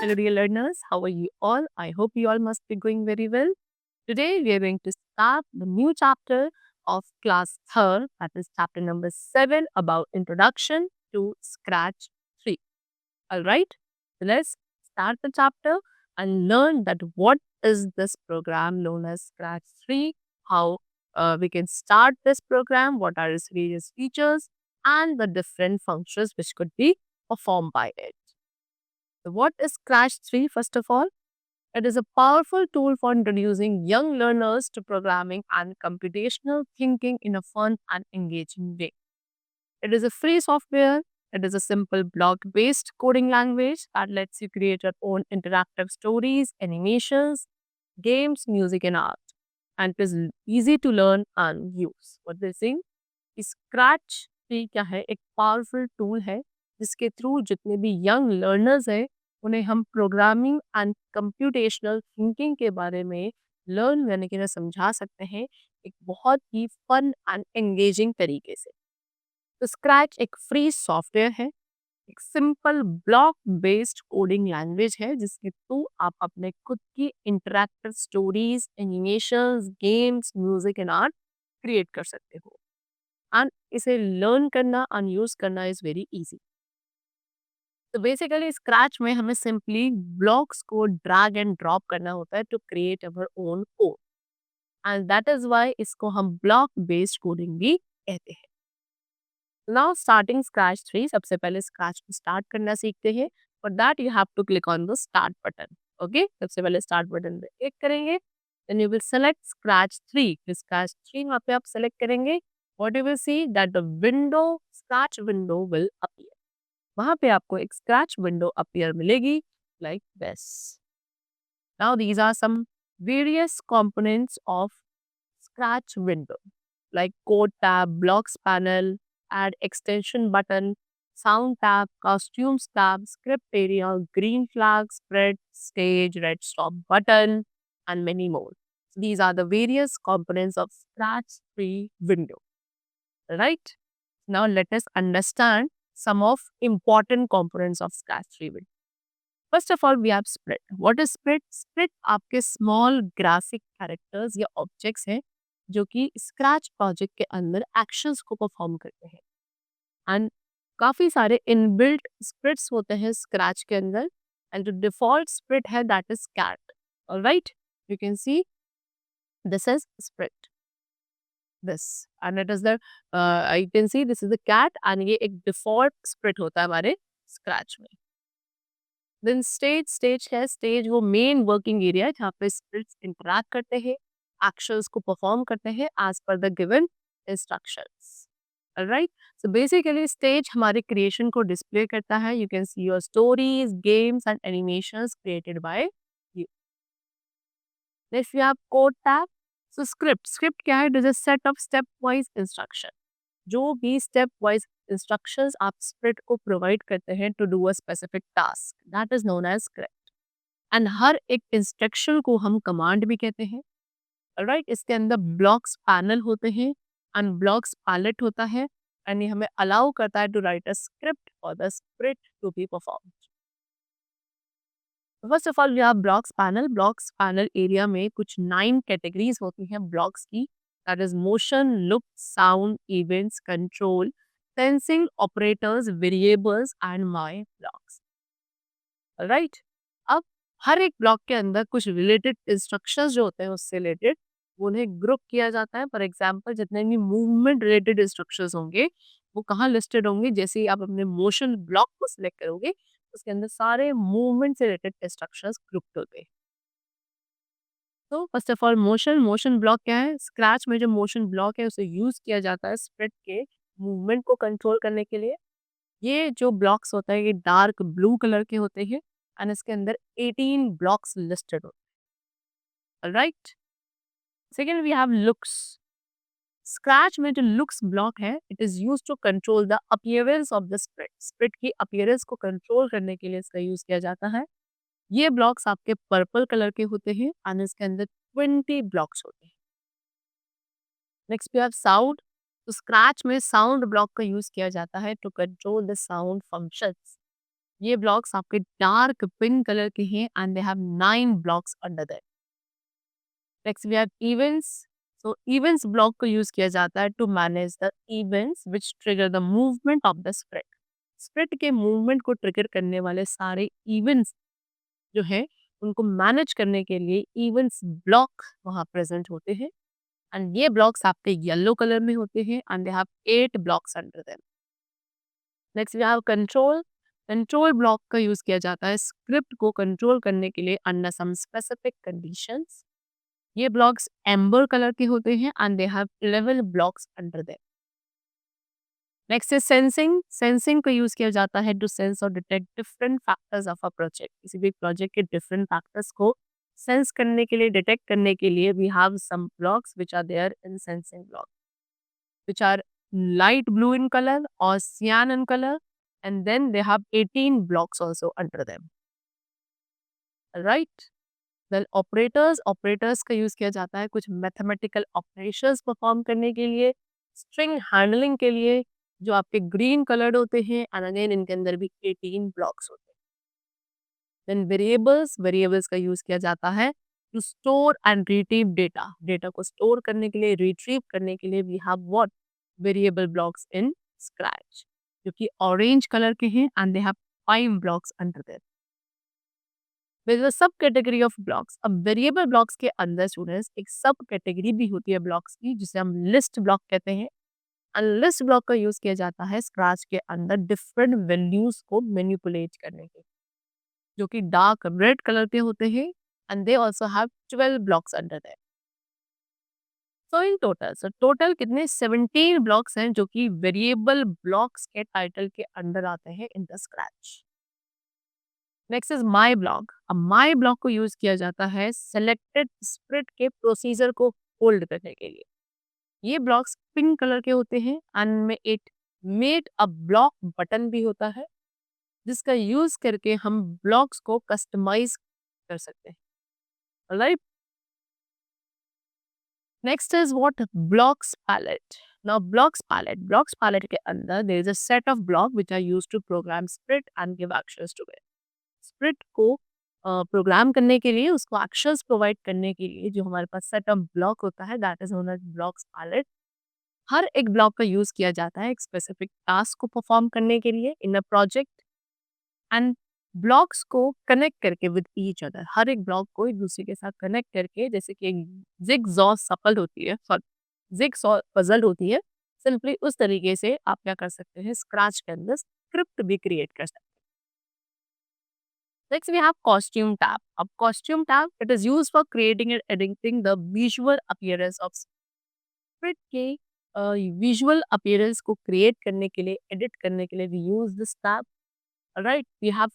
Hello, dear learners. How are you all? I hope you all must be going very well. Today, we are going to start the new chapter of class third, that is chapter number 7 about introduction to Scratch 3. All right, so let's start the chapter and learn that what is this program known as Scratch 3, how we can start this program, what are its various features, and the different functions which could be performed by it. So what is Scratch 3 first of all? It is a powerful tool for introducing young learners to programming and computational thinking in a fun and engaging way. It is a free software. It is a simple block based coding language that lets you create your own interactive stories, animations, games, music, and art. And it is easy to learn and use. What they're saying? Scratch भी क्या है, एक powerful tool है जिसके through जितने भी young learners हैं उन्हें हम प्रोग्रामिंग एंड कंप्यूटेशनल थिंकिंग के बारे में लर्न करने के लिए समझा सकते हैं एक बहुत ही फन एंड एंगेजिंग तरीके से। तो स्क्रैच एक फ्री सॉफ्टवेयर है, एक simple block based coding language है जिसके थ्रू आप अपने खुद की interactive stories, animations, games, music and art create कर सकते हो। एंड इसे लर्न करना एंड यूज करना इज वेरी इजी। तो बेसिकली स्क्रैच में हमें सिंपली ब्लॉक्स को ड्रैग एंड ड्रॉप करना होता है to create our own code, and that is why इसको हम ब्लॉक बेस्ड कोडिंग भी कहते हैं। नाउ स्टार्टिंग स्क्रैच 3, सबसे पहले स्क्रैच को स्टार्ट करना सीखते हैं। For that you have to click on the start button. Okay, सबसे पहले स्टार्ट बटन पे क्लिक करेंगे, then you will select Scratch 3। Scratch 3 वहाँ पे आप सेलेक्ट करेंगे, what you will see that the window scratch window will appear। वहां पे आपको एक scratch window appear मिलेगी like this। Now these are some various components of scratch window like code tab, blocks panel, add extension button, sound tab, costumes tab, script area, green flag, spread, stage, red stop button, and many more. So these are the various components of scratch free window. Right? Now let us understand some of important components of Scratch 3 window. First of all, we have split. What is split? Split आपके small graphic characters या objects हैं जो कि Scratch project के अंदर actions को perform करते हैं। And काफी सारे inbuilt splits होते हैं Scratch के अंदर, and the default split है that is cat. Alright? You can see this is split. This and it is the I can see this is the cat and ये एक default split होता है हमारे scratch में। Then stage है, stage वो main working area है जहाँ पे splits interact करते हैं, actions को perform करते हैं as per the given instructions। Alright, so basically stage हमारे creation को display करता है। You can see your stories, games and animations created by you। Next we have code tab। So script क्या है? It is a set of step wise instruction। जो भी step wise instructions आप sprite को provide करते हैं to do a specific task, that is known as script. And हर एक इंस्ट्रक्शन को हम कमांड भी कहते हैं। राइट, इसके अंदर ब्लॉक्स पैनल होते हैं एंड ब्लॉक्स पैलेट होता है, एंड ये हमें अलाउ करता है to write a script for the sprite to be performed. First of all we have blocks panel. Blocks panel area में कुछ 9 कैटेगरीज होती हैं ब्लॉक्स की, that is motion, look, sound, events, control, sensing, operators, variables and my blocks. Right, अब हर एक block के अंदर कुछ रिलेटेड इंस्ट्रक्शंस जो होते हैं उससे रिलेटेड उन्हें ग्रुप किया जाता है। फॉर एग्जांपल जितने भी मूवमेंट रिलेटेड इंस्ट्रक्शंस होंगे वो कहाँ लिस्टेड होंगे, जैसे ही आप अपने मोशन ब्लॉक को सिलेक्ट करोगे उसके अंदर सारे मूवमेंट से रिलेटेड इंस्ट्रक्शंस ग्रुप होते हैं। तो first of all motion block क्या है? स्क्रैच में जो मोशन ब्लॉक है उसे यूज किया जाता है स्प्रिट के मूवमेंट को कंट्रोल करने के लिए। ये जो ब्लॉक्स होता है ये डार्क ब्लू कलर के होते हैं एंड इसके अंदर 18 ब्लॉक्स लिस्टेड होते हैं। Right, second we have looks. Scratch में जो लुक्स ब्लॉक है it is use to control the appearance of the sprite. Sprite की अपीयरेंस को कंट्रोल करने के लिए इसका यूज किया जाता है। ये ब्लॉक्स आपके पर्पल कलर के होते हैं एंड इसके अंदर 20 ब्लॉक्स होते हैं। Next we have sound. तो स्क्रैच में साउंड ब्लॉक का यूज किया जाता है to control the sound functions. ये ब्लॉक्स आपके डार्क पिंक कलर के हैं and they have 9 blocks under that. Next we have events. So events block को यूज किया जाता है to manage the events which trigger the movement of the sprite. Sprite के movement को trigger करने वाले सारे इवेंट्स जो है उनको मैनेज करने के लिए इवेंट्स ब्लॉक वहाँ प्रेजेंट होते हैं एंड ये ब्लॉक्स आपके येलो कलर में होते हैं and they have 8 blocks under them. Next we have control. Control block का यूज किया जाता है स्क्रिप्ट को कंट्रोल करने के लिए अंडर सम स्पेसिफिक कंडीशंस। ये ब्लॉक्स एम्बर कलर के होते हैं and they have 11 blocks under them. Next is sensing. Sensing को यूज किया जाता है टू सेंस और detect different factors of a project. किसी भी प्रोजेक्ट के डिफरेंट फैक्टर्स को सेंस करने के लिए, डिटेक्ट करने के लिए we have some blocks which are there in sensing block, which are light blue in color or cyan in color, and then they have 18 blocks also under them. Right? Then operators, operators का use किया जाता है कुछ mathematical operations perform करने के लिए, string handling के लिए, जो आपके ग्रीन कलर्ड होते हैं एंड अगेन इनके अंदर भी 18 ब्लॉक्स होते हैं। देन वेरिएबल्स, वेरिएबल्स का यूज किया जाता है to store and retrieve data. Data को स्टोर करने के लिए, रिट्रीव करने के लिए we have what, variable blocks in Scratch, जो कि ऑरेंज कलर के हैं and they have 5 blocks under there. There is a sub category of blocks. अब वेरिएबल ब्लॉक्स के अंदर स्टूडेंट्स एक सब कैटेगरी भी होती है ब्लॉक्स की, जिसे हम लिस्ट ब्लॉक कहते हैं। एंड लिस्ट ब्लॉक का यूज किया जाता है स्क्रैच के अंदर डिफरेंट वैल्यूज को मैनिपुलेट करने के, जो कि डार्क रेड कलर के होते हैं and they also have 12 blocks under that. So in total, so total कितने 17 ब्लॉक्स हैं जो कि वेरिएबल ब्लॉक्स के टाइटल के अंडर आते हैं in the scratch. Next is my block. अब माई ब्लॉक को यूज किया जाता है सेलेक्टेड स्प्लिट के प्रोसीजर को होल्ड करने के लिए। ये ब्लॉक्स पिंक कलर के होते हैं एंड में it made a block button भी होता है, जिसका यूज करके हम ब्लॉक्स को कस्टमाइज कर सकते हैं। Right? Next is what, blocks palette. Now blocks palette के अंदर there is a set of block which are used to program sprite and give actions to it. Sprite को प्रोग्राम करने के लिए, उसको एक्शंस प्रोवाइड करने के लिए जो हमारे पास सेट ऑफ ब्लॉक होता है that is known as blocks palette. हर एक ब्लॉक का यूज किया जाता है एक स्पेसिफिक टास्क को परफॉर्म करने के लिए इन अ प्रोजेक्ट एंड ब्लॉक्स को कनेक्ट करके विद ईच अदर। हर एक ब्लॉक को एक दूसरे के साथ कनेक्ट करके, जैसे कि एक जिगजॉ सफल होती है, जिगसॉ पजल होती है, सिंपली उस तरीके से आप क्या कर सकते हैं, स्क्रैच के अंदर स्क्रिप्ट भी क्रिएट कर सकते हैं। Next we have costume tab. अब costume tab it is used for creating and editing the visual appearance of script के विजुअल अपीयरेंस को क्रिएट करने के लिए, एडिट करने के लिए we use this tab. Right? We have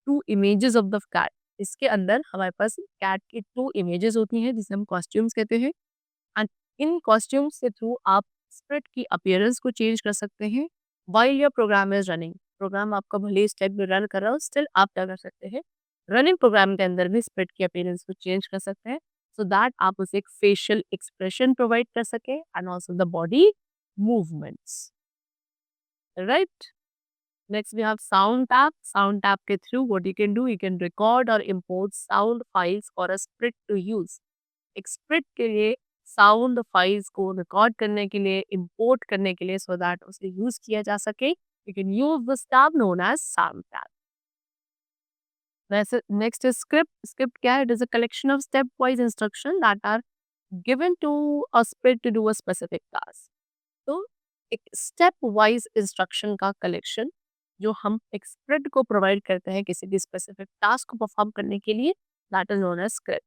2 images of the cat. इसके अंदर हमारे पास कैट की 2 इमेजेस होती हैं जिसे हम कॉस्ट्यूम्स कहते हैं एंड इन कॉस्ट्यूम्स के थ्रू आप स्प्रिट की अपीयरेंस को चेंज कर सकते हैं while your program is running. Program आपका भले ही स्टेप में रन कर रहा हो, स्टिल आप क्या कर सकते हैं, रनिंग प्रोग्राम के अंदर भी स्प्रिट की अपीयरेंस को चेंज कर सकते हैं सो दैट आप उसे एक फेशियल एक्सप्रेशन प्रोवाइड कर सके and also the body movements. Right? Next, we have Sound tab. Sound tab के through what you can do, you can record or import sound files for a split to use. एक split के लिए sound files को record करने के लिए, import करने के लिए so that उसे use किया जा सके, you can use this tab known as Sound tab. Next is Script. Script क्या है? It is a collection of stepwise instructions that are given to a split to do a specific task. तो एक step wise instruction का collection जो हम एक script को provide करते हैं किसी भी स्पेसिफिक टास्क को परफॉर्म करने के लिए, that is known as script.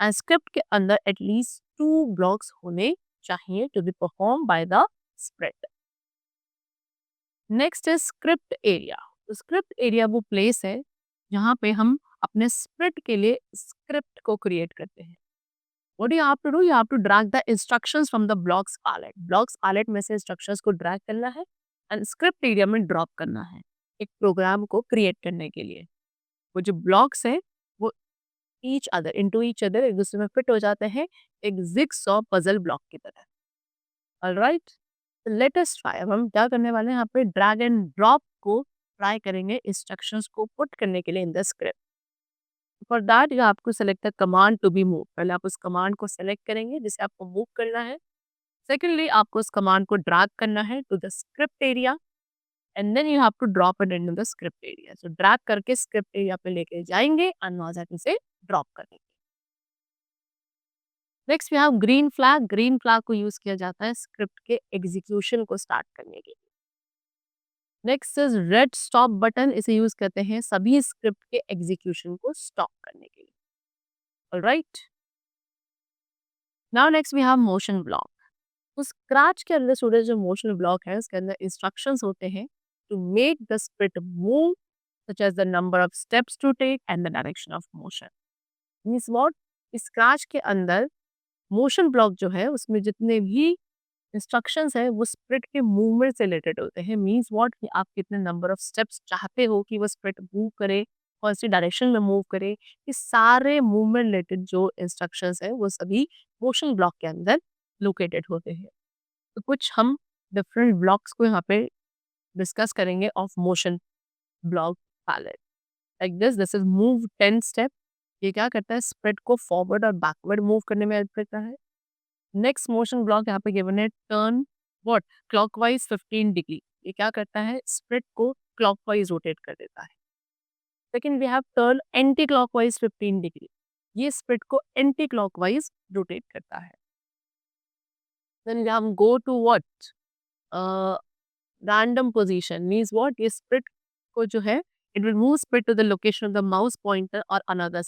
And script के अंदर एटलीस्ट 2 ब्लॉक्स होने चाहिए to be perform by the script. Next is script area. तो स्क्रिप्ट एरिया वो प्लेस है जहाँ पे हम अपने स्क्रिप्ट के लिए स्क्रिप्ट को क्रिएट करते हैं। What do you have to do? You have to drag the instructions from the blocks palette. Blocks palette में से instructions को drag करना है and script area में drop करना है एक प्रोग्राम को क्रिएट करने के लिए। वो जो ब्लॉक्स हैं वो each other into each other एक दूसरे में फिट हो जाते हैं एक जिगसॉ पजल ब्लॉक की तरह। Alright, let us try. अब हम क्या करने वाले हैं, यहाँ पे ड्रैग एंड ड्रॉप को ट्राई करेंगे इंस्ट्रक्शंस को पुट करने के लिए in the script. For that you have to select the command to be move. पहले आप उस कमांड को सेलेक्ट करेंगे जिसे आपको मूव करना है। सेकेंडली आपको उस कमांड को ड्रैग करना है to the script area and then you have to drop it in the script area. So drag करके स्क्रिप्ट एरिया पे लेके जाएंगे एंड वहां से इसे ड्रॉप करेंगे। Next we have green flag. Green flag को यूज किया जाता है स्क्रिप्ट के एग्जीक्यूशन को स्टार्ट करने के लिए। Next is red stop button. इसे यूज करते हैं सभी स्क्रिप्ट के एग्जीक्यूशन को स्टॉप करने के लिए। Alright, now next we have motion block. तो स्क्रैच के अंदर स्टूडेंट जो मोशन ब्लॉक है उसके अंदर इंस्ट्रक्शंस होते हैं to make the script move such as the number of steps to take and the direction of motion. Means what, scratch के अंदर मोशन ब्लॉक जो है उसमें जितने भी इंस्ट्रक्शंस है वो स्प्रिट के मूवमेंट से रिलेटेड होते हैं। मींस व्हाट कि आप कितने नंबर ऑफ स्टेप्स चाहते हो कि वो स्प्रिट मूव करे, कौन सी डायरेक्शन में मूव करे, ये सारे मूवमेंट रिलेटेड जो इंस्ट्रक्शंस है वो सभी मोशन ब्लॉक के अंदर लोकेटेड होते हैं। तो कुछ हम डिफरेंट ब्लॉक्स को यहाँ पे डिस्कस करेंगे of motion block palette. Like this is move 10 step. ये क्या करता है, स्प्रेड को फॉरवर्ड और बैकवर्ड मूव करने में हेल्प करता है। नेक्स्ट मोशन ब्लॉक यहाँ पे गिवन है टर्न व्हाट क्लॉकवाइज 15 डिग्री। ये क्या करता है, स्प्रेड को क्लॉकवाइज रोटेट कर देता है। Second we have turn anti clockwise 15 degree. ये स्प्रेड को एंटी क्लॉकवाइज रोटेट करता है। Then we have go to what random position. Means what, ये स्प्रेड को जो है it will move sprite to the location of the mouse pointer और another.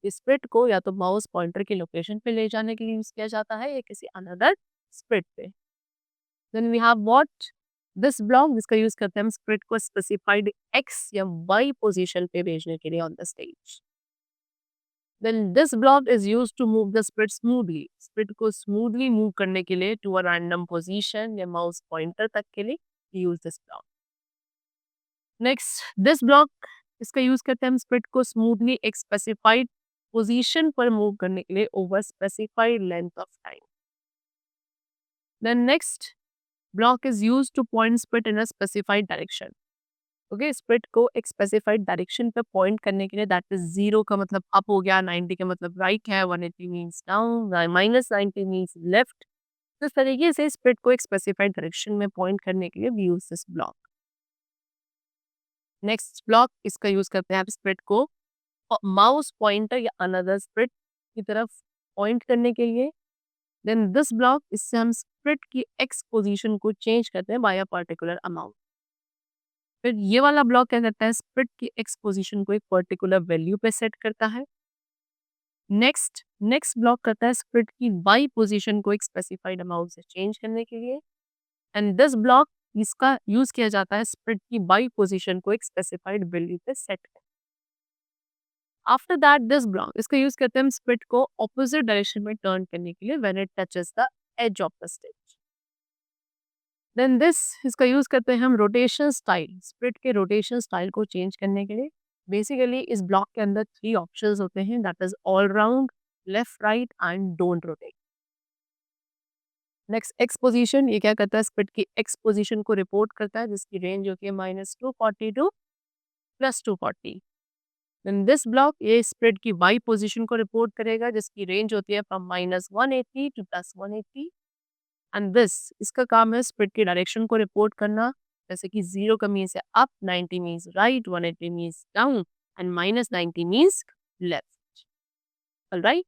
Sprite को या तो माउस पॉइंटर की लोकेशन पे ले जाने के लिए यूज किया जाता है या किसी अनदर स्प्रिट पे। Then we have what this block, जिसका यूज करते हैं हम स्प्रिट को स्पेसिफाइड एक्स या वाई पोजीशन पे भेजने के लिए on the stage. Then this block is used to move the sprite smoothly. Sprite को स्मूथली मूव करने के लिए टू अ रैंडम पोजीशन या माउस पॉइंटर तक के लिए use this block. Next this block, इसका यूज करते हैं हम स्प्रिट को स्मूथली एक स्पेसिफाइड पोजीशन पर मूव करने के लिए over specified length of time. Then next block is used to point sprite in a specified direction. Okay, sprite को एक स्पेसिफाइड डायरेक्शन पे पॉइंट करने के लिए, दैट इज 0 का मतलब अप हो गया, 90 का मतलब राइट है, 180 मींस डाउन, -90 मींस लेफ्ट। तो इस तरीके से स्प्रिट को एक स्पेसिफाइड डायरेक्शन में पॉइंट करने के लिए we use this block. Next block, इसका यूज करते हैं आप स्प्रिट को माउस पॉइंटर या अनदर स्प्रिट की तरफ पॉइंट करने के लिए। देन दिस ब्लॉक, इससे हम स्प्रिट की एक्स पोजीशन को चेंज करते हैं बाय अ पर्टिकुलर अमाउंट। फिर ये वाला ब्लॉक क्या करता है, स्प्रिट की एक्स पोजीशन को एक पर्टिकुलर वैल्यू पे सेट करता है। नेक्स्ट ब्लॉक करता है स्प्रिट की वाई पोजीशन को एक स्पेसिफाइड अमाउंट से चेंज करने के लिए। एंड दिस ब्लॉक, इसका यूज किया जाता है स्प्रिट की वाई पोजीशन को एक स्पेसिफाइड वैल्यू पे सेट करने। आफ्टर दैट दिस ब्लॉक, इसका यूज करते हैं हम स्प्रिट को ऑपोजिट डायरेक्शन में टर्न करने के लिए when it touches the edge of the stage. Then this, इसका यूज करते हैं हम रोटेशन स्टाइल, स्प्रिट के रोटेशन स्टाइल को चेंज करने के लिए। बेसिकली इस ब्लॉक के अंदर 3 ऑप्शंस होते हैं, that is all round, left right and don't rotate. Next x position, ये क्या करता है, स्प्रिट की एक्स पोजीशन को रिपोर्ट करता है जिसकी रेंज होती है -240 टू +240। देन दिस ब्लॉक, ये स्प्रिट की वाई पोजीशन को रिपोर्ट करेगा जिसकी रेंज होती है फ्रॉम -180 टू +180। एंड दिस, इसका काम है स्प्रिट की डायरेक्शन को रिपोर्ट करना, जैसे कि 0 का मीन्स है up, 90 means right, 180 means down and -90 means left. Alright,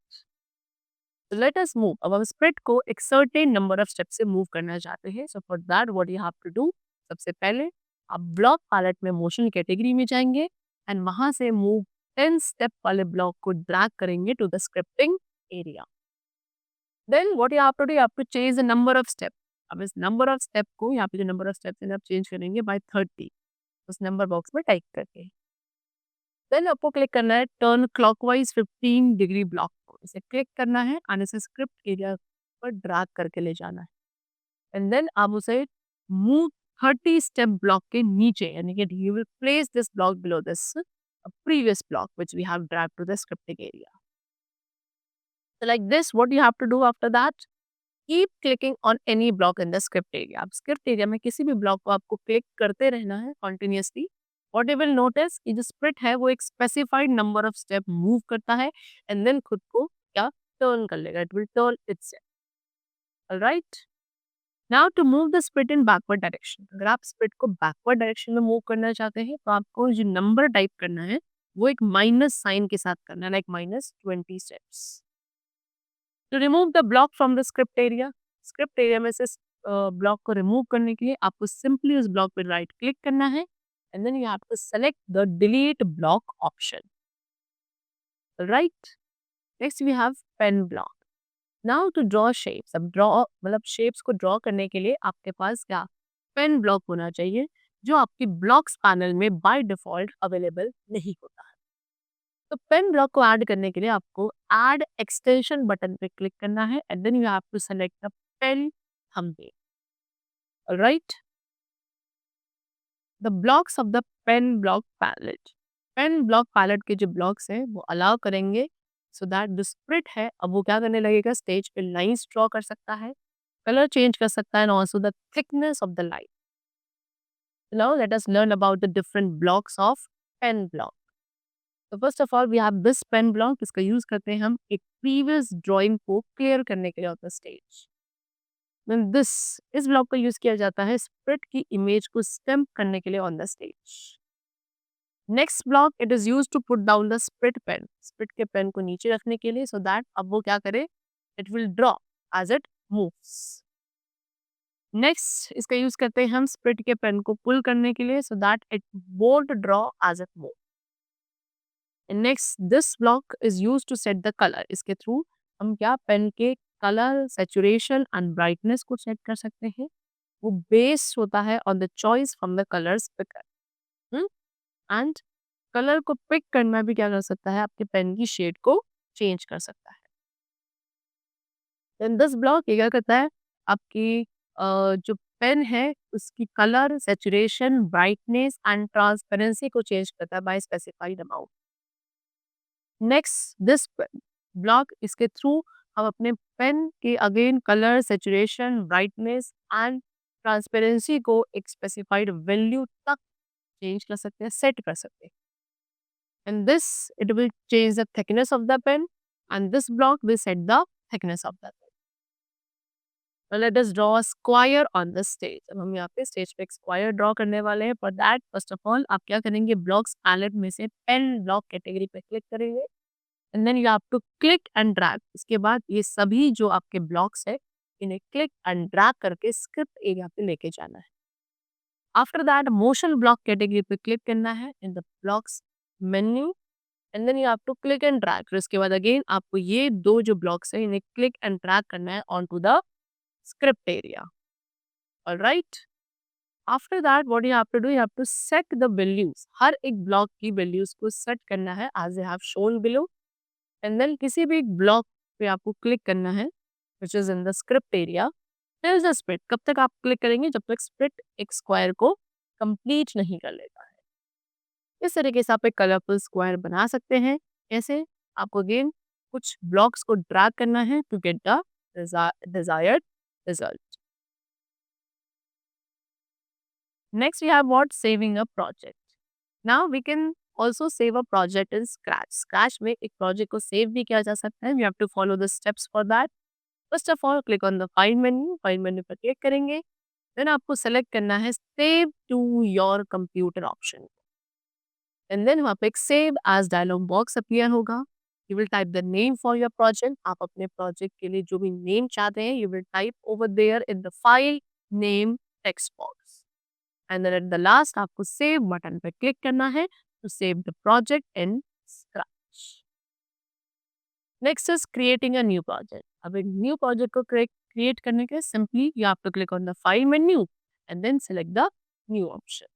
let us move. अब हम स्प्रिट को एक सर्टेन नंबर ऑफ स्टेप से मूव करना चाहते हैं। So for that what you have to do, सबसे पहले आप ब्लॉक पैलेट में मोशन कैटेगरी में जाएंगे एंड वहां से मूव 10 स्टेप वाले ब्लॉक को ड्रैग करेंगे to the scripting area. Then what you have to do, you have to change the number of step. अब इस नंबर ऑफ स्टेप को, यहाँ पे जो नंबर ऑफ स्टेप्स हैं आप चेंज करेंगे बाय 30 उस नंबर बॉक्स में टाइप करके। देन आपको क्लिक करना है टर्न क्लॉकवाइज 15 डिग्री ब्लॉक को, इसे क्लिक करना है और इसे स्क्रिप्ट एरिया पर ड्रैग करके ले जाना है। एंड देन आप उसे मूव 30 स्टेप ब्लॉक के नीचे, यानी कि you will place this block below this previous block which we have dragged to the scripting area. So like this, what you have to do after that, keep clicking on any block in the script area. आप script area में किसी भी block को आपको click करते रहना है continuously what you will notice कि जो स्प्रिट है वो एक specified number of step move करता है एंड देन खुद को क्या टर्न कर लेगा, it will turn itself. Alright, now to move the sprite in backward direction, अगर आप स्प्रिट को बैकवर्ड डायरेक्शन में मूव करना चाहते हैं तो आपको जो नंबर टाइप करना है वो एक माइनस साइन के साथ करना है, like -20 steps। To remove the block from the script area में से ब्लॉक को रिमूव करने के लिए आपको सिंपली उस ब्लॉक पे राइट क्लिक करना है and then you have to select the delete block option. Right, next we have pen block. Now to draw shapes, अब ड्रॉ मतलब शेप्स को ड्रॉ करने के लिए आपके पास क्या पेन ब्लॉक होना चाहिए, जो आपकी ब्लॉक्स पैनल में बाय डिफॉल्ट अवेलेबल नहीं होता है। तो पेन ब्लॉक को ऐड करने के लिए आपको ऐड एक्सटेंशन बटन पे क्लिक करना है and then you have to select the pen thumbnail. Alright, the blocks of the pen block palette, pen block palette के जो ब्लॉक्स हैं वो अलाउ करेंगे सो दैट जो स्प्रिट है अब वो क्या करने लगेगा, स्टेज पे लाइंस ड्रॉ कर सकता है, कलर चेंज कर सकता है and also the thickness of the line. Now let us learn about the different blocks of pen block. तो first of all we have this pen block, इसका use करते हैं हम एक प्रीवियस ड्राइंग को क्लियर करने के लिए ऑन द स्टेज। दिस इस ब्लॉक का यूज किया जाता है स्प्रिट की इमेज को स्टैम्प करने के लिए on the stage. Next block it is use to put down the sprite pen, sprite के पेन को नीचे रखने के लिए सो दैट अब वो क्या करे, it will draw as it moves. Next इसका यूज करते हैं हम स्प्रिट के पेन को पुल करने के लिए so that it won't draw as it move. Next this block is use to set the colour, इसके थ्रू हम क्या पेन के कलर सैचुरेशन एंड ब्राइटनेस को सेट कर सकते हैं, वो बेस्ड होता है on the choice from the colours picker. And colour को पिक करना भी क्या कर सकता है, आपके पेन की शेड को चेंज कर सकता है। देन दिस ब्लॉक ये क्या करता है, आपकी जो पेन है उसकी colour saturation brightness and transparency को चेंज करता है by specified amount. Next this block, इसके थ्रू हम अपने पेन के again colour saturation brightness and transparency को एक स्पेसिफाइड वैल्यू तक चेंज कर सकते हैं, सेट कर सकते हैं। And this it will change the thickness of the pen and this block will set the thickness of the pen. Now let us draw a square on the stage. अब हम यहाँ पे स्टेज पे एक square draw करने वाले हैं। For that first of all आप क्या करेंगे, ब्लॉक्स पैलेट में से पेन ब्लॉक कैटेगरी पे क्लिक करेंगे and then you have to click and drag. इसके बाद ये सभी जो आपके ब्लॉक्स है इन्हें क्लिक एंड ड्रैग करके स्क्रिप्ट एरिया पे लेके जाना है। After that motion block category पे क्लिक करना है in the blocks menu and then you have to click and drag. फिर इसके बाद अगेन आपको ये दो जो ब्लॉक्स है इन्हें क्लिक एंड ड्रैग करना है on to the script area. Alright, after that what you have to do, you have to set the values, हर एक ब्लॉक की वैल्यूज को सेट करना है as I have shown below and then किसी भी एक ब्लॉक पे आपको क्लिक करना है which is in the script area till the split. कब तक आप क्लिक करेंगे, जब तक स्प्लिट एक स्क्वायर को कंप्लीट नहीं कर लेता है। इस तरीके से आप एक कलरफुल स्क्वायर बना सकते हैं। ऐसे आपको अगेन कुछ ब्लॉक्स को ड्रैग करना है to get the desired result. Next we have what, saving a project. Now we can also save a project in scratch. Scratch में एक प्रोजेक्ट को सेव भी किया जा सकता है। We have to follow the steps for that. First of all click on the file menu, file menu पर click करेंगे देन आपको सेलेक्ट करना है save to your computer option and then वहाँ पे एक save as dialog box appear होगा। You will type the name for your project, आप अपने प्रोजेक्ट के लिए जो भी नेम चाहते हैं you will type over there in the file name text box and then at the last आपको सेव बटन पे क्लिक करना है to save the project in scratch. Next is creating a new project. अब एक new project को create करने के simply you have to click on the file menu and then select the new option.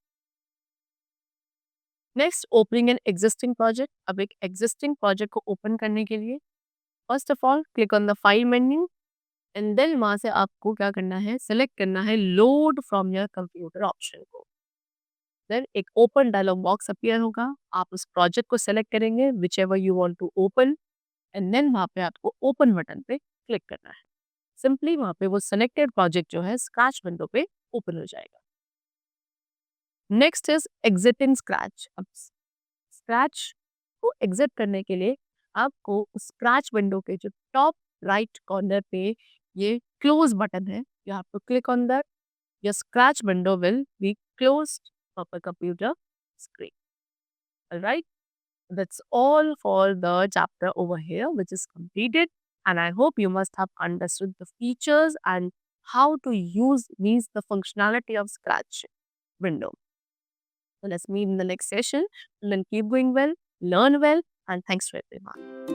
Next opening an existing project. अब एक existing project को open करने के लिए first of all click on the file menu and then वहां से आपको क्या करना है, सेलेक्ट करना है load from your computer option को। देन एक ओपन डायलॉग बॉक्स अपीयर होगा, आप उस प्रोजेक्ट को सेलेक्ट करेंगे whichever you want to open and then वहां पे आपको ओपन बटन पे क्लिक करना है। सिंपली वहां पे वो सिलेक्टेड प्रोजेक्ट जो है स्क्रैच विंडो पे ओपन हो जाएगा। Next is exit in scratch. अब स्क्रैच को एग्जिट करने के लिए आपको स्क्रैच विंडो के जो टॉप राइट कॉर्नर पे ये क्लोज बटन है, you have to click on that. Your scratch window will be closed of a computer screen. All right. That's all for the chapter over here, which is completed. And I hope you must have understood the features and how to use means the functionality of Scratch window. So let's meet in the next session and then keep going well, learn well, and thanks to everyone.